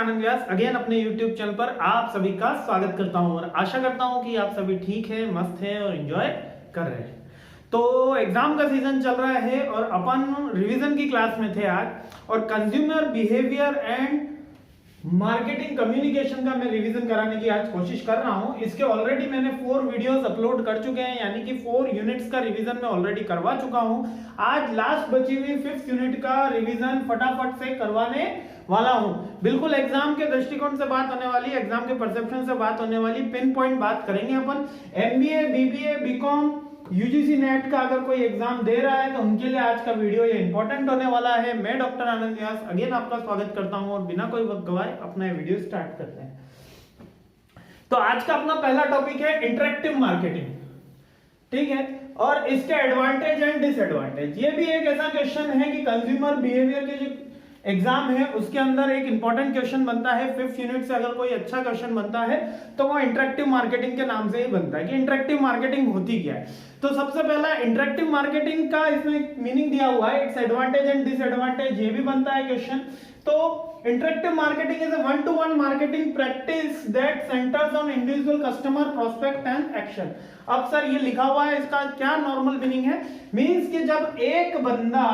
आनंद व्यास again अपने YouTube channel पर आप सभी का स्वागत करता हूं और आशा करता हूं कि आप सभी ठीक हैं, मस्त हैं और एंजॉय कर रहे हैं। तो एग्जाम का सीजन चल रहा है और अपन रिवीजन की क्लास में थे आज और consumer behaviour and marketing communication का मैं रिवीजन कराने की आज कोशिश कर रहा हूं। इसके ऑलरेडी मैंने 4 वीडियोस अपलोड कर चुके हैं, यानी कि 4 यूनिट्स का रिवीजन मैं ऑलरेडी करवा चुका हूं। आज लास्ट बची हुई 5th यूनिट का रिवीजन फटाफट से करवाने वाला हूं। बिल्कुल एग्जाम के दृष्टिकोण से बात होने वाली, एग्जाम के परसेप्शन से बात होने वाली, पिन पॉइंट बात करेंगे अपन। MBA, BBA, BCom, UGC NET का अगर कोई एग्जाम दे रहा है तो उनके लिए आज का वीडियो ये इंपॉर्टेंट होने वाला है। मैं डॉक्टर आनंद व्यास अगेन आपका स्वागत करता हूं और बिना कोई वक्त गवाए अपना वीडियो स्टार्ट करते हैं। तो आज का अपना पहला टॉपिक है इंटरेक्टिव मार्केटिंग, ठीक है, और इसके एडवांटेज एंड डिसएडवांटेज। ये भी एक ऐसा क्वेश्चन है कि कंज्यूमर बिहेवियर के जो एग्जाम है उसके अंदर एक इंपॉर्टेंट क्वेश्चन बनता है। 5th यूनिट से अगर कोई अच्छा क्वेश्चन बनता है तो वो इंटरेक्टिव मार्केटिंग के नाम से ही बनता है कि इंटरेक्टिव मार्केटिंग होती क्या है। तो सबसे पहला इंटरेक्टिव मार्केटिंग का इसमें मीनिंग दिया हुआ है, इट्स एडवांटेज एंड डिसएडवांटेज, ये भी बनता है क्वेश्चन। तो interactive marketing is a 1-to-1 marketing practice that centres on individual customer prospect and action. अब सर ये लिखा हुआ है, इसका क्या नॉर्मल मीनिंग है? मींस कि जब एक बंदा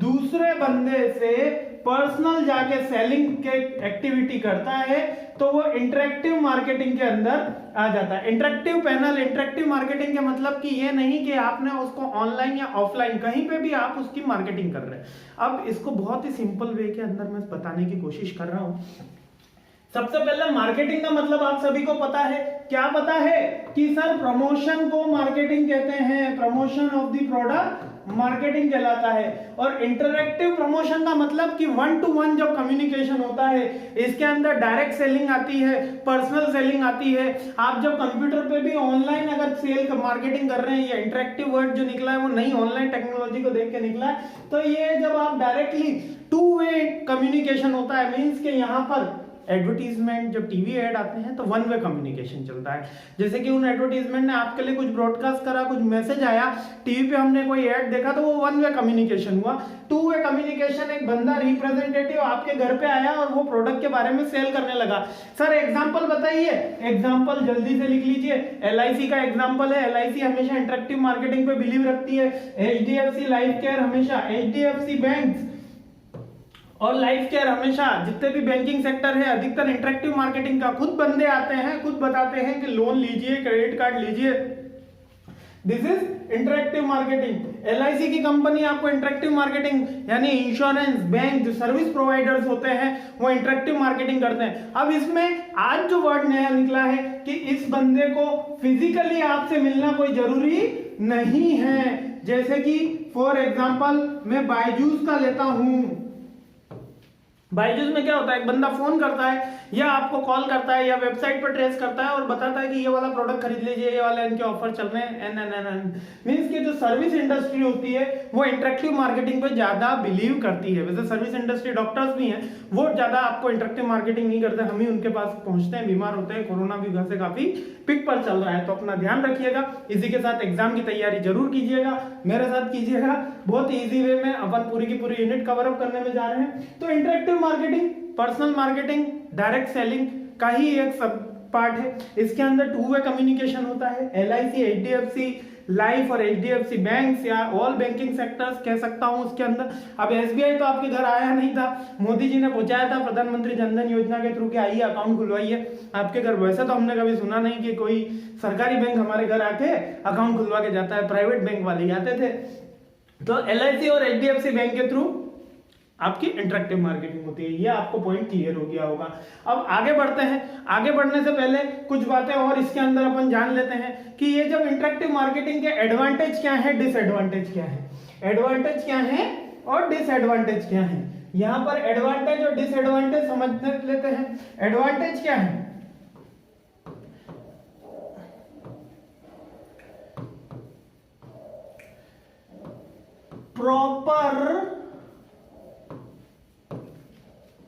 दूसरे बंदे से पर्सनल जाके सेलिंग के एक्टिविटी करता है तो वो इंटरेक्टिव मार्केटिंग के अंदर आ जाता है। इंटरेक्टिव पैनल, इंटरेक्टिव मार्केटिंग के मतलब कि ये नहीं कि आपने उसको ऑनलाइन या ऑफलाइन कहीं पे भी आप उसकी मार्केटिंग कर रहे हैं। अब इसको बहुत ही सिंपल वे के अंदर मैं बताने की कोशिश कर रहा हूं। सबसे पहले मार्केटिंग का मतलब आप सभी को पता है, क्या पता है कि सर प्रमोशन को मार्केटिंग कहते हैं, promotion of the product marketing कहलाता है। और इंटरैक्टिव प्रमोशन का मतलब कि 1-to-1 जब कम्युनिकेशन होता है, इसके अंदर डायरेक्ट सेलिंग आती है, पर्सनल सेलिंग आती है। आप जब कंप्यूटर पे भी ऑनलाइन अगर सेल मार्केटिंग कर रहे हैं, ये इंटरैक्टिव वर्ड जो निकला है वो नई ऑनलाइन टेक्नोलॉजी को देख के निकला है। तो ये जब आप डायरेक्टली 2-वे कम्युनिकेशन होता है, मींस के यहाँ पर एडवर्टीजमेंट जब टीवी ऐड आते हैं तो 1-वे कम्युनिकेशन चलता है। जैसे कि उन एडवर्टीजमेंट ने आपके लिए कुछ ब्रॉडकास्ट करा, कुछ मैसेज आया, टीवी पे हमने कोई ऐड देखा तो वो 1-वे कम्युनिकेशन हुआ। 2-वे कम्युनिकेशन, एक बंदा रिप्रेजेंटेटिव आपके घर पे आया और वो प्रोडक्ट के बारे में सेल करने लगा। सर एग्जांपल बताइए, एग्जांपल जल्दी से लिख लीजिए। LIC का एग्जांपल है, LIC हमेशा इंटरेक्टिव मार्केटिंग पे बिलीव रखती है। HDFC लाइफ केयर हमेशा, HDFC बैंक और लाइफ केयर हमेशा, जितने भी बैंकिंग सेक्टर है अधिकतर इंटरेक्टिव मार्केटिंग का। खुद बंदे आते हैं, खुद बताते हैं कि लोन लीजिए, क्रेडिट कार्ड लीजिए, this is interactive marketing. LIC की कंपनी आपको इंटरेक्टिव मार्केटिंग यानी इंश्योरेंस, बैंक, जो सर्विस प्रोवाइडर्स होते हैं वो इंटरेक्टिव मार्केटिंग करते हैं। अब इसमें आज जो वर्ड नया निकला है कि इस बंदे को फिजिकली आपसे मिलना कोई जरूरी नहीं है। जैसे कि फॉर एग्जाम्पल मैं बायजूस का लेता हूं। बायजूस में क्या होता है, एक बंदा फोन करता है या आपको कॉल करता है या वेबसाइट पर ट्रेस करता है और बताता है कि ये वाला प्रोडक्ट खरीद लीजिए, ये वाला इनके ऑफर चल रहे हैं, एन मींस कि जो सर्विस इंडस्ट्री होती है वो इंटरेक्टिव मार्केटिंग पे ज्यादा बिलीव करती है। वैसे सर्विस इंडस्ट्री डॉक्टर्स भी हैं, वो ज्यादा आपको इंटरेक्टिव मार्केटिंग नहीं करते, हम ही उनके पास पहुंचते हैं, बीमार होते हैं। कोरोना भी घर से काफी पिक पर चल रहा है, तो अपना ध्यान रखिएगा। इसी के साथ एग्जाम की तैयारी जरूर कीजिएगा, मेरे साथ कीजिएगा। बहुत ईजी वे में अपन पूरी की पूरी यूनिट कवर अप करने में जा रहे हैं। तो interactive marketing, personal marketing, direct selling का ही एक सब पार्ट है। इसके अंदर 2-वे कम्युनिकेशन होता है। LIC, HDFC लाइफ और HDFC बैंक्स या ऑल बैंकिंग सेक्टर्स कह सकता हूं उसके अंदर। अब SBI तो आपके घर आया नहीं था, मोदी जी ने पहुंचाया था प्रधानमंत्री जनधन योजना के थ्रू कि आइए अकाउंट खुलवाइए आपके घर। वैसे तो हमने कभी सुना नहीं कि कोई सरकारी बैंक हमारे घर आके अकाउंट खुलवा के जाता है, प्राइवेट बैंक वाले आते थे। तो LIC और HDFC बैंक के थ्रू आपकी इंटरेक्टिव मार्केटिंग होती है। ये आपको पॉइंट क्लियर हो गया होगा। अब आगे बढ़ते हैं। आगे बढ़ने से पहले कुछ बातें और इसके अंदर अपन जान लेते हैं कि ये जब इंटरेक्टिव मार्केटिंग के एडवांटेज क्या है, डिसएडवांटेज क्या है। एडवांटेज क्या है और डिसएडवांटेज क्या है, यहां पर एडवांटेज और डिसएडवांटेज समझ लेते हैं। एडवांटेज क्या है, प्रॉपर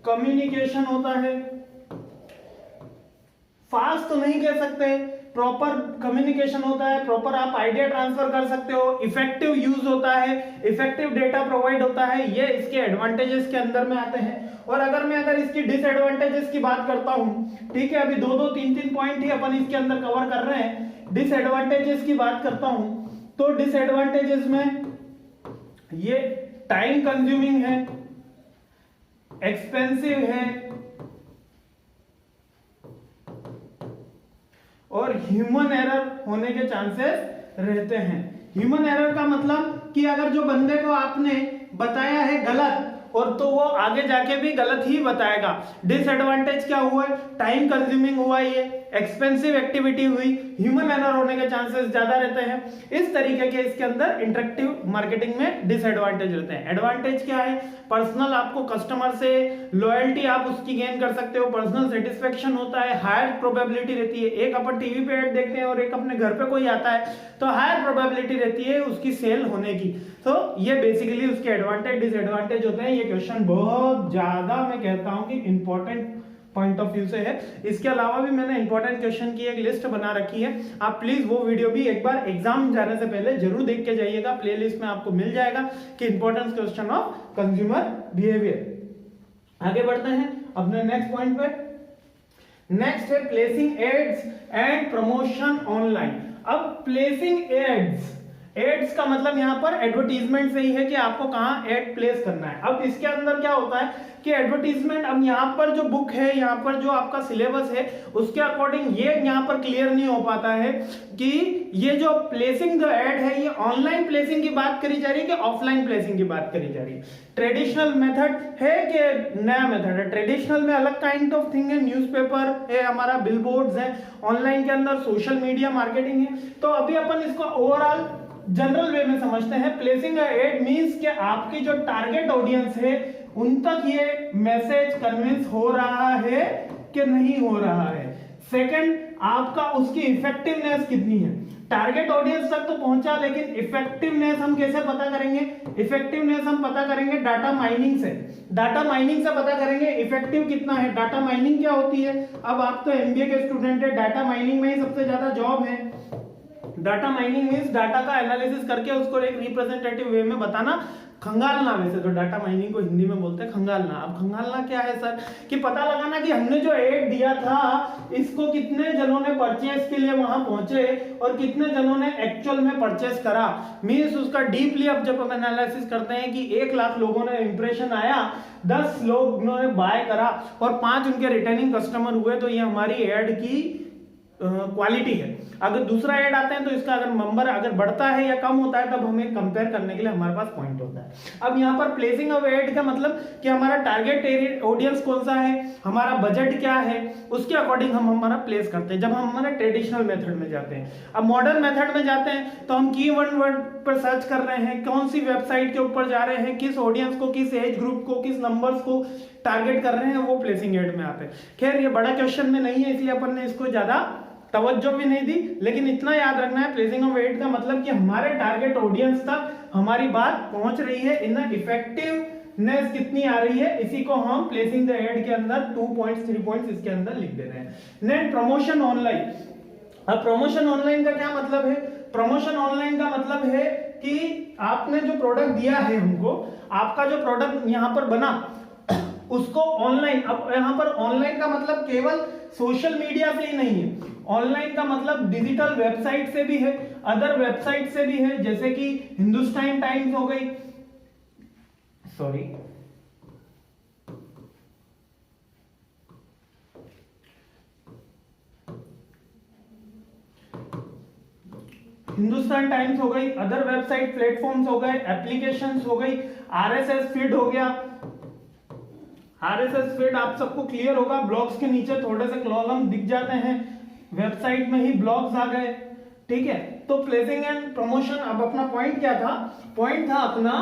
कम्युनिकेशन होता है। फास्ट तो नहीं कह सकते प्रॉपर कम्युनिकेशन होता है, प्रॉपर आप आइडिया ट्रांसफर कर सकते हो, इफेक्टिव यूज होता है, इफेक्टिव डेटा प्रोवाइड होता है, ये इसके एडवांटेजेस के अंदर में आते हैं। और अगर इसकी डिसएडवांटेजेस की बात करता हूं, ठीक है, अभी दो तीन पॉइंट ही अपन इसके अंदर कवर कर रहे हैं। डिसएडवांटेजेस की बात करता हूं तो डिसएडवांटेजेस में ये टाइम कंज्यूमिंग है, एक्सपेंसिव है और ह्यूमन एरर होने के चांसेस रहते हैं। ह्यूमन एरर का मतलब कि अगर जो बंदे को आपने बताया है गलत और तो वो आगे जाके भी गलत ही बताएगा। डिसएडवांटेज क्या हुआ? टाइम कंज्यूमिंग हुआ, ये एक्सपेंसिव एक्टिविटी हुई, ह्यूमन एरर होने के चांसेस ज्यादा रहते हैं। इस तरीके के इसके अंदर इंटरेक्टिव मार्केटिंग में डिसएडवांटेज रहते हैं। एडवांटेज क्या है? पर्सनल, आपको कस्टमर से लॉयल्टी आप उसकी गेन कर सकते हो, पर्सनल सेटिस्फेक्शन होता है, हायर प्रोबेबिलिटी रहती है। एक अपन टीवी पे ऐड देखते हैं और एक अपने घर पे कोई आता है तो हायर प्रोबेबिलिटी रहती है उसकी सेल होने की। तो ये बेसिकली उसके एडवांटेज डिसएडवांटेज होते हैं। ये क्वेश्चन बहुत ज्यादा मैं कहता हूं कि इंपॉर्टेंट पॉइंट ऑफ व्यू से है। इसके अलावा भी मैंने इंपॉर्टेंट क्वेश्चन की एक लिस्ट बना रखी है, आप प्लीज वो वीडियो भी एक बार एग्जाम जाने से पहले जरूर देख के जाइएगा। प्लेलिस्ट में आपको मिल जाएगा कि important question of consumer behaviour. आगे बढ़ते हैं अपने नेक्स्ट पॉइंट पे। नेक्स्ट है placing ads and promotion online. अब प्लेसिंग एड्स का मतलब यहां पर एडवर्टीजमेंट से ही है कि आपको कहां एड प्लेस करना है। अब इसके अंदर क्या होता है कि एडवर्टीजमेंट, अब यहां पर जो बुक है, यहां पर जो आपका सिलेबस है उसके अकॉर्डिंग ये यहां पर क्लियर नहीं हो पाता है कि ये जो प्लेसिंग द एड है ये ऑनलाइन प्लेसिंग की बात करी जा रही है कि ऑफलाइन प्लेसिंग की बात करी जा रही है। ट्रेडिशनल मेथड है कि नया मेथड है? ट्रेडिशनल में अलग काइंड ऑफ थिंग है, न्यूज़पेपर है, हमारा बिलबोर्ड्स है, ऑनलाइन के अंदर सोशल मीडिया मार्केटिंग है। तो अभी अपन इसको ओवरऑल जनरल वे में समझते हैं। प्लेसिंग एड मींस कि आपकी जो टारगेट ऑडियंस है उन तक ये मैसेज कन्विंस हो रहा है कि नहीं हो रहा है। सेकंड, आपका उसकी इफेक्टिवनेस कितनी है। टारगेट ऑडियंस तक तो पहुंचा, लेकिन इफेक्टिवनेस हम कैसे पता करेंगे? इफेक्टिवनेस हम पता करेंगे डाटा माइनिंग से। डाटा माइनिंग से पता करेंगे इफेक्टिव कितना है। डाटा माइनिंग क्या होती है? अब आप तो एमबीए के स्टूडेंट है, डाटा माइनिंग में ही सबसे ज्यादा जॉब है। डाटा माइनिंग मींस डाटा का एनालिसिस करके उसको एक रिप्रेजेंटेटिव वे में बताना, खंगालना। वैसे तो डाटा माइनिंग को हिंदी में बोलते हैं खंगालना। अब खंगालना क्या है सर? कि पता लगाना कि हमने जो एड दिया था इसको कितने जनों ने परचेस के लिए वहां पहुंचे और कितने जनों ने एक्चुअल में परचेस करा। मींस उसका डीपली अब जब हम एनालिसिस करते हैं कि 1 लाख लोगों ने इंप्रेशन आया, 10 लोगों ने बाय करा और 5 उनके रिटर्निंग कस्टमर हुए, तो ये हमारी एड की क्वालिटी है। अगर दूसरा ऐड आता है तो इसका अगर नंबर अगर बढ़ता है या कम होता है तब हमें कंपेयर करने के लिए हमारे पास पॉइंट होता है। अब यहाँ पर प्लेसिंग ऑफ ऐड का मतलब कि हमारा टारगेट ऑडियंस कौन सा है, हमारा बजट क्या है, उसके अकॉर्डिंग हम हमारा प्लेस करते हैं। जब हम हमारे ट्रेडिशनल मेथड में जाते हैं, अब मॉडर्न मेथड में जाते हैं तो हम कीवर्ड पर सर्च कर रहे हैं, कौन सी वेबसाइट के ऊपर जा रहे हैं, किस ऑडियंस को, किस एज ग्रुप को, किस नंबर्स को टारगेट कर रहे हैं, वो प्लेसिंग ऐड में आते हैं। खैर ये बड़ा क्वेश्चन में नहीं है इसलिए अपन ने इसको ज्यादा तवज्जो भी नहीं दी, लेकिन इतना याद रखना है प्लेसिंग ऑफ एड का मतलब कि हमारे टारगेट ऑडियंस तक हमारी बात पहुंच रही है, इन इफेक्टिवनेस कितनी आ रही है, इसी को हम प्लेसिंग द एड के अंदर 2 पॉइंट्स 3 पॉइंट्स इसके अंदर लिख दे रहे हैं। Next promotion online. अब प्रमोशन ऑनलाइन का क्या मतलब है? प्रमोशन ऑनलाइन का मतलब है कि आपने जो प्रोडक्ट दिया है हमको, आपका जो प्रोडक्ट यहाँ पर बना उसको ऑनलाइन, अब यहाँ पर ऑनलाइन का मतलब केवल सोशल मीडिया से ही नहीं है, ऑनलाइन का मतलब डिजिटल वेबसाइट से भी है, अदर वेबसाइट से भी है, जैसे कि हिंदुस्तान टाइम्स हो गई, सॉरी हिंदुस्तान टाइम्स हो गई, अदर वेबसाइट प्लेटफॉर्म्स हो गए, एप्लीकेशंस हो गई, आरएसएस फीड हो गया। आरएसएस फीड आप सबको क्लियर होगा, ब्लॉग्स के नीचे थोड़े से कॉलम दिख जाते हैं, वेबसाइट में ही ब्लॉग्स आ गए, ठीक है। तो प्लेसिंग एंड प्रमोशन, अब अपना पॉइंट क्या था? पॉइंट था अपना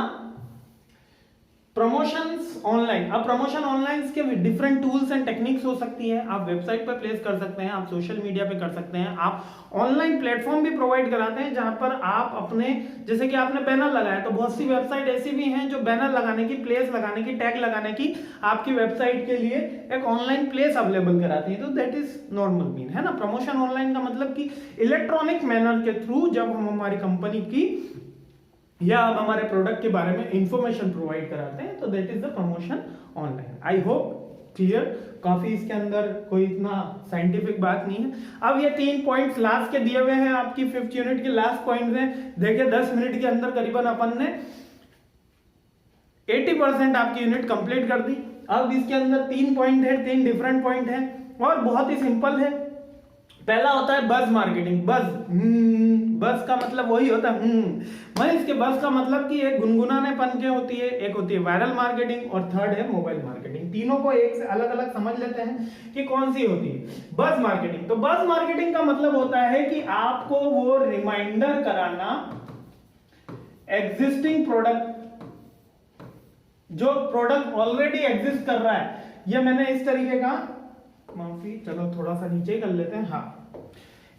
प्रमोशंस ऑनलाइन। अब प्रमोशन ऑनलाइन के डिफरेंट टूल्स एंड टेक्निक्स हो सकती है। आप वेबसाइट पर प्लेस कर सकते हैं, आप सोशल मीडिया पे कर सकते हैं, आप ऑनलाइन प्लेटफॉर्म भी प्रोवाइड कराते हैं जहां पर आप अपने, जैसे कि आपने बैनर लगाया, तो बहुत सी वेबसाइट ऐसी भी हैं जो बैनर लगाने की, प्लेस लगाने की, टैग लगाने की आपकी वेबसाइट के लिए एक ऑनलाइन प्लेस अवेलेबल कराती है। तो दैट इज नॉर्मल मीन, है ना। प्रमोशन ऑनलाइन का मतलब कि इलेक्ट्रॉनिक मैनर के थ्रू जब हम हमारी कंपनी की या आप हमारे प्रोडक्ट के बारे में इंफॉर्मेशन प्रोवाइड कराते हैं, तो that is the promotion online. I hope clear, काफी इसके अंदर कोई इतना साइंटिफिक बात नहीं है। अब ये 3 पॉइंट्स लास्ट के दिए हुए हैं, आपकी 5th यूनिट के लास्ट पॉइंट्स हैं। देखिए 10 मिनट के अंदर करीबन अपन ने 80% आपकी यूनिट कंप्लीट कर दी। अब इसके अंदर 3 पॉइंट है, 3 डिफरेंट पॉइंट है और बहुत ही सिंपल है। पहला होता है बज मार्केटिंग। बज का मतलब वही होता है मैं इसके बज का मतलब कि एक गुनगुनानेपन के होती है, एक होती है वायरल मार्केटिंग और थर्ड है मोबाइल मार्केटिंग। तीनों को एक से अलग अलग समझ लेते हैं कि कौन सी होती है बज मार्केटिंग। तो बज मार्केटिंग का मतलब होता है कि आपको वो रिमाइंडर कराना एग्जिस्टिंग प्रोडक्ट, जो प्रोडक्ट ऑलरेडी एग्जिस्ट कर रहा है। ये मैंने इस तरीके का, माफी, चलो थोड़ा सा नीचे ही कर लेते हैं। हाँ,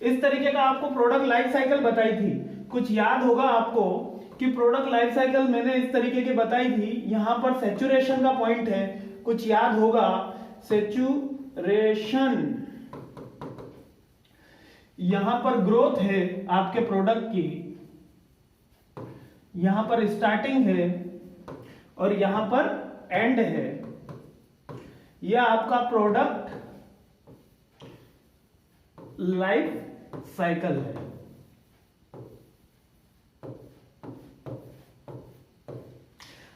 इस तरीके का आपको प्रोडक्ट लाइफ साइकिल बताई थी। कुछ याद होगा आपको कि प्रोडक्ट लाइफ साइकिल मैंने इस तरीके की बताई थी। यहां पर सैचुरेशन का पॉइंट है, कुछ याद होगा, सैचुरेशन। यहां पर ग्रोथ है आपके प्रोडक्ट की, यहां पर स्टार्टिंग है और यहां पर एंड है। यह आपका प्रोडक्ट लाइफ साइकिल है।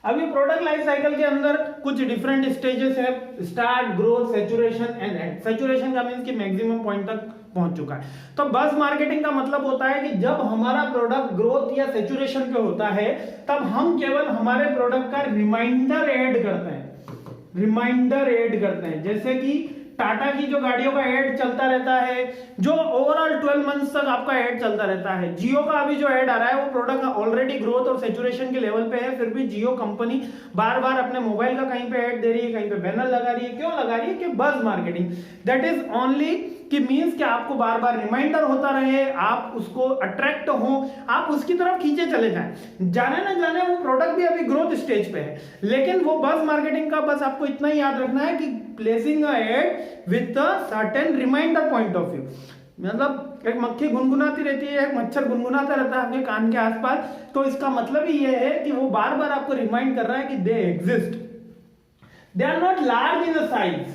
अब ये प्रोडक्ट लाइफ साइकिल के अंदर कुछ डिफरेंट स्टेजेस है, start, growth, saturation and and. Saturation का मींस कि मैक्सिमम पॉइंट तक पहुंच चुका है। तो बज मार्केटिंग का मतलब होता है कि जब हमारा प्रोडक्ट ग्रोथ या सैचुरेशन पे होता है, तब हम केवल हमारे प्रोडक्ट का रिमाइंडर ऐड करते हैं। रिमाइंडर ऐड करते हैं, जैसे कि टाटा की जो गाड़ियों का ऐड चलता रहता है, जो ओवरऑल 12 मंथ्स तक आपका ऐड चलता रहता है। जियो का अभी जो ऐड आ रहा है वो प्रोडक्ट ऑलरेडी ग्रोथ और सैचुरेशन के लेवल पे है, फिर भी जियो कंपनी बार बार अपने मोबाइल का कहीं पे ऐड दे रही है, कहीं पे बैनर लगा रही है। क्यों लगा रही है? कि बज मार्केटिंग। दैट इज ओनली कि मींस कि आपको बार बार रिमाइंडर होता रहे, आप उसको अट्रैक्ट हो, आप उसकी तरफ खींचे चले जाएं। जाने ना जाने वो प्रोडक्ट भी अभी ग्रोथ स्टेज पे है, लेकिन वो बज मार्केटिंग का बस आपको इतना ही याद रखना है कि placing a ad with a certain reminder point of view. मतलब एक मक्खी गुनगुनाती रहती है, एक मच्छर गुनगुनाता रहता है आपके कान के आसपास, तो इसका मतलब ही यह है कि वो बार बार आपको रिमाइंड कर रहा है कि they exist. They are not large in size,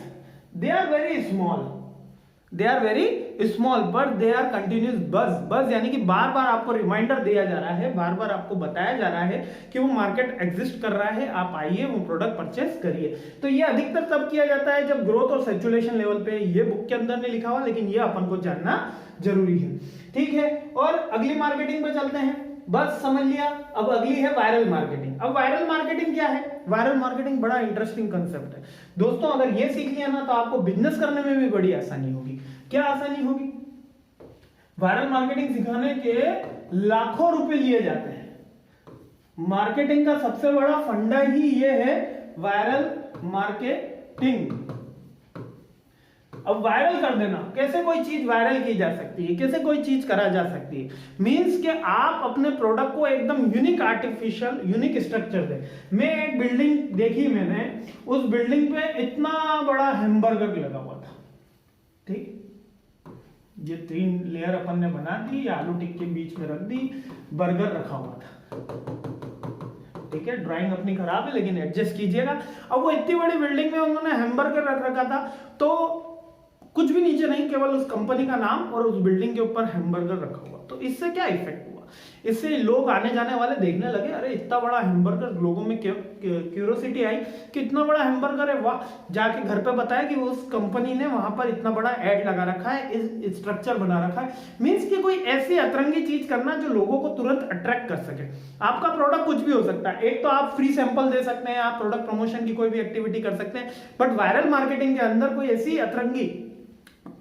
they are very small, they are very small, but they are continuous buzz. Buzz यानी कि बार बार आपको रिमाइंडर दिया जा रहा है, बार बार आपको बताया जा रहा है कि वो मार्केट एग्जिस्ट कर रहा है, आप आइए वो प्रोडक्ट परचेस करिए। तो ये अधिकतर तब किया जाता है जब ग्रोथ और सैचुरेशन लेवल पे। ये बुक के अंदर नहीं लिखा हुआ, लेकिन ये अपन को जानना जरूरी है, ठीक है। और अगली मार्केटिंग पे चलते हैं। बस समझ लिया, अब अगली है वायरल मार्केटिंग। अब वायरल मार्केटिंग क्या है? वायरल मार्केटिंग बड़ा इंटरेस्टिंग कंसेप्ट है दोस्तों। अगर ये सीख लिया ना तो आपको बिजनेस करने में भी बड़ी आसानी होगी। क्या आसानी होगी? वायरल मार्केटिंग सिखाने के लाखों रुपए लिए जाते हैं। मार्केटिंग का सबसे बड़ा फंडा ही ये है, वायरल मार्केटिंग। अब वायरल कर देना, कैसे कोई चीज वायरल की जा सकती है, कैसे कोई चीज करा जा सकती है? मींस कि आप अपने प्रोडक्ट को एकदम यूनिक, आर्टिफिशियल यूनिक स्ट्रक्चर दे। मैं एक बिल्डिंग देखी, मैंने उस बिल्डिंग पे इतना बड़ा हैमबर्गर लगा हुआ था, ठीक। ये 3 लेयर अपन ने बना दी, आलू टिक्की बीच में रख दी, बर्गर रखा हुआ था, ठीक है। ड्राइंग अपनी खराब है लेकिन एडजस्ट कीजिएगा। अब वो इतनी बड़ी बिल्डिंग में उन्होंने हैमबर्गर रख रखा था, तो कुछ भी नीचे नहीं, केवल उस कंपनी का नाम और उस बिल्डिंग के ऊपर हैमबर्गर रखा हुआ। तो इससे क्या इफेक्ट हुआ? इससे लोग आने जाने वाले देखने लगे, अरे इतना बड़ा हैमबर्गर, लोगों में क्यूरियोसिटी आई कि इतना बड़ा हैमबर्गर है, वाह। जाके घर पे बताया कि उस कंपनी ने वहां पर इतना बड़ा एड लगा रखा है, इस स्ट्रक्चर बना रखा है। मींस कि कोई ऐसी अतरंगी चीज करना जो लोगों को तुरंत अट्रैक्ट कर सके। आपका प्रोडक्ट कुछ भी हो सकता है, एक तो आप फ्री सैंपल दे सकते हैं, आप प्रोडक्ट प्रमोशन की कोई भी एक्टिविटी कर सकते हैं, बट वायरल मार्केटिंग के अंदर कोई ऐसी अतरंगी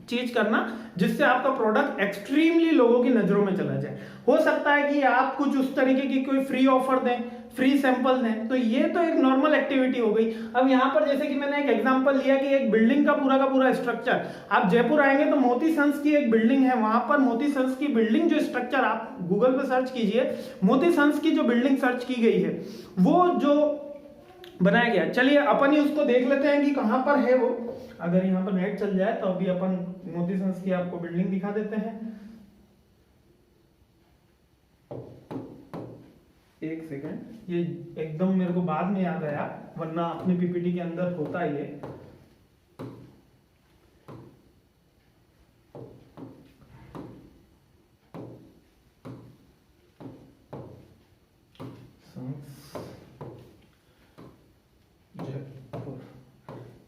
चीज करना जिससे आपका प्रोडक्ट एक्सट्रीमली लोगों की नजरों में चला जाए। हो सकता है कि आप कुछ उस तरीके की कोई फ्री ऑफर दें, फ्री सैंपल दें, तो ये तो एक नॉर्मल एक्टिविटी हो गई। अब यहाँ पर जैसे कि मैंने एक एग्जांपल लिया कि एक बिल्डिंग का पूरा स्ट्रक्चर, आप जयपुर आएंगे तो मोती सन्स की एक बिल्डिंग है, वहां पर मोती सन्स की बिल्डिंग जो स्ट्रक्चर, आप गूगल पे सर्च कीजिए, मोती सन्स की जो बिल्डिंग सर्च की गई है वो जो बनाया गया, चलिए अपन ही उसको देख लेते हैं कि कहां पर है वो। अगर यहाँ पर नेट चल जाए तो अभी अपन मोती सन्स की आपको बिल्डिंग दिखा देते हैं। एक सेकंड, ये एकदम मेरे को बाद में याद आया, वरना अपने पीपीटी के अंदर होता ये।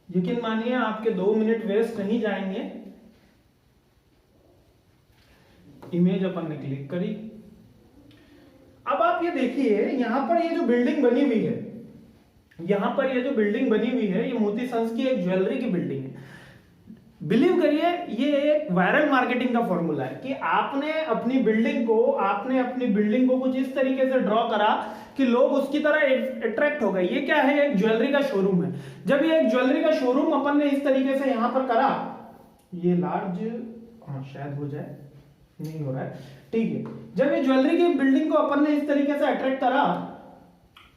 यकीन मानिए आपके 2 मिनट वेस्ट नहीं जाएंगे। इमेज अपन ने क्लिक करी। अब आप ये देखिए, यहां पर ये जो बिल्डिंग बनी हुई है, यहां पर ये जो बिल्डिंग बनी हुई है, ये मोती सन्स की एक ज्वेलरी की बिल्डिंग है। बिलीव करिए, ये एक वायरल मार्केटिंग का फॉर्मूला है कि आपने अपनी बिल्डिंग को कुछ इस तरीके से ड्रॉ करा कि लोग उसकी तरह अट्रैक्ट हो गए। ये क्या है? एक ज्वेलरी का शोरूम है। जब ये एक ज्वेलरी का शोरूम अपन ने इस तरीके से यहां पर करा, ये लार्ज, हाँ शायद हो जाए, नहीं हो रहा है, ठीक है। जब ये ज्वेलरी की बिल्डिंग को अपन ने इस तरीके से अट्रैक्ट करा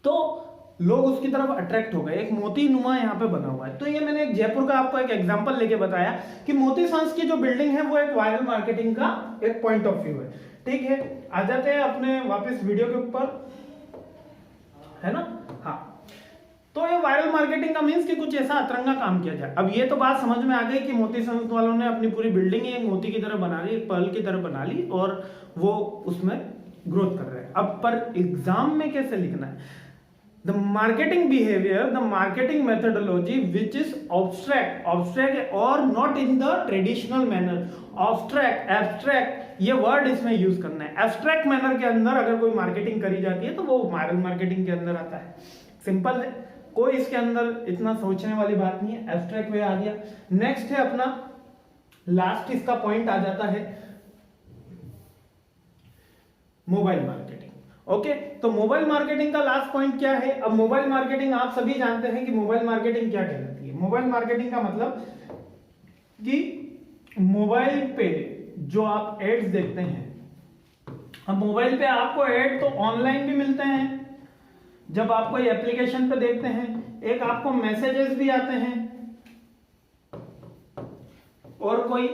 तो लोग उसकी तरफ अट्रैक्ट हो गए। एक मोती नुमा यहाँ पे बना हुआ है। तो ये मैंने एक जयपुर का आपको एक एग्जांपल लेके बताया कि मोती सन्स की जो बिल्डिंग है वो एक वायरल मार्केटिंग का एक पॉइंट ऑफ व्यू है। ठीक है, आ जाते हैं अपने वापस वीडियो के ऊपर, है ना। हाँ, तो ये वायरल मार्केटिंग का मीन्स कि कुछ ऐसा अतरंगा काम किया जाए। अब ये तो बात समझ में आ गई कि मोती सन्स वालों ने अपनी पूरी बिल्डिंग एक मोती की तरह बना ली, एक पर्ल की तरह बना ली और वो उसमें ग्रोथ कर रहे हैं। अब पर एग्जाम में कैसे लिखना है? The marketing behavior, the marketing methodology which is abstract or not in the traditional manner, abstract ये वर्ड इसमें यूज करना है। एब्स्ट्रैक्ट मैनर के अंदर अगर कोई मार्केटिंग करी जाती है तो वो वायरल मार्केटिंग के अंदर आता है। सिंपल है, कोई इसके अंदर इतना सोचने वाली बात नहीं है। एब्स्ट्रैक्ट वे आ गया। नेक्स्ट है अपना लास्ट, इसका पॉइंट आ जाता है मोबाइल मार्केटिंग। ओके, तो मोबाइल मार्केटिंग का लास्ट पॉइंट क्या है? अब मोबाइल मार्केटिंग आप सभी जानते हैं कि मोबाइल मार्केटिंग क्या कहलाती है। मोबाइल मार्केटिंग का मतलब कि मोबाइल पे जो आप एड्स देखते हैं, अब मोबाइल पे आपको एड तो ऑनलाइन भी मिलते हैं, जब आप कोई एप्लीकेशन पे देखते हैं, एक आपको मैसेजेस भी आते हैं और कोई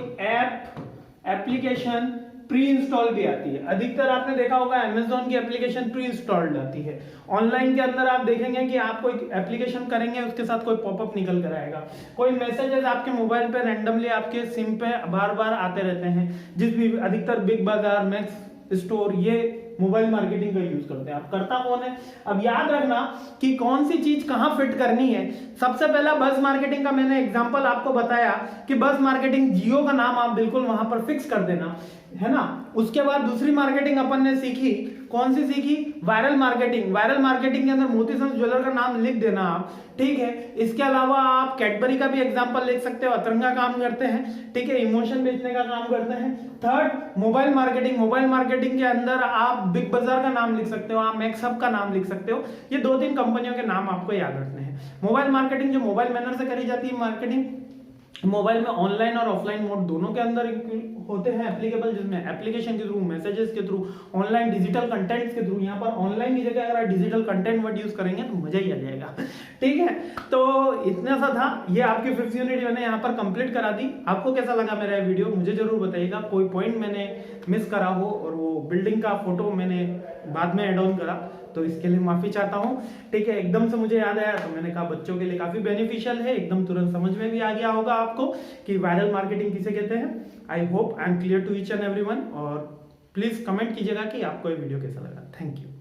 एप्लीकेशन प्री इंस्टॉल भी आती है। अधिकतर आपने देखा होगा Amazon की एप्लीकेशन प्री इंस्टॉल्ड आती है। ऑनलाइन के अंदर आप देखेंगे कि आप कोई एप्लीकेशन करेंगे, उसके साथ कोई पॉपअप निकल कर आएगा, कोई मैसेजेस आपके मोबाइल पे रैंडमली आपके सिम पे बार बार आते रहते हैं। जिस भी अधिकतर बिग बाजार, मैक्स स्टोर ये मोबाइल मार्केटिंग का यूज करते हैं। आप करता कौन है? अब याद रखना कि कौन सी चीज कहां फिट करनी है। सबसे पहला बस मार्केटिंग का मैंने एग्जांपल आपको बताया कि बस मार्केटिंग, जियो का नाम आप बिल्कुल वहां पर फिक्स कर देना, है ना। उसके बाद दूसरी मार्केटिंग अपन ने सीखी, कौन सी सीखी? Viral marketing. वायरल मार्केटिंग के अंदर मोती सन्स ज्वेलर का नाम लिख देना आप, ठीक है। इसके अलावा आप कैडबरी का भी एग्जांपल लिख सकते हो, अतरंगा काम करते हैं, ठीक है, इमोशन बेचने का काम करते हैं। Third, mobile marketing. Mobile marketing के अंदर आप बिग बाजार का नाम लिख सकते हो, आप मैक्सअप का नाम लिख सकते हो। ये 2-3 कंपनियों के नाम आपको याद रखने हैं। मोबाइल मार्केटिंग जो मोबाइल मैनर से करी जाती है मार्केटिंग, मोबाइल में ऑनलाइन और ऑफलाइन मोड दोनों के अंदर होते हैं एप्लीकेबल, जिसमें एप्लीकेशन के थ्रू, मैसेजेस के थ्रू, ऑनलाइन डिजिटल कंटेंट्स के थ्रू। यहाँ पर ऑनलाइन की जगह अगर आप डिजिटल कंटेंट वर्ड यूज करेंगे तो मजा ही आ जाएगा, ठीक है। तो इतना सा था, ये आपकी 5th यूनिट मैंने यहाँ पर कंप्लीट करा दी। आपको कैसा लगा मेरा वीडियो मुझे जरूर बताइएगा। कोई पॉइंट मैंने मिस करा हो और वो बिल्डिंग का फोटो मैंने बाद में एड ऑन करा तो इसके लिए माफी चाहता हूँ, ठीक है। एकदम से मुझे याद आया तो मैंने कहा बच्चों के लिए काफी बेनिफिशियल है, एकदम तुरंत समझ में भी आ गया होगा आपको कि वायरल मार्केटिंग किसे कहते हैं। I hope I am clear to each and everyone, और प्लीज कमेंट कीजिएगा कि आपको ये वीडियो कैसा लगा। Thank you.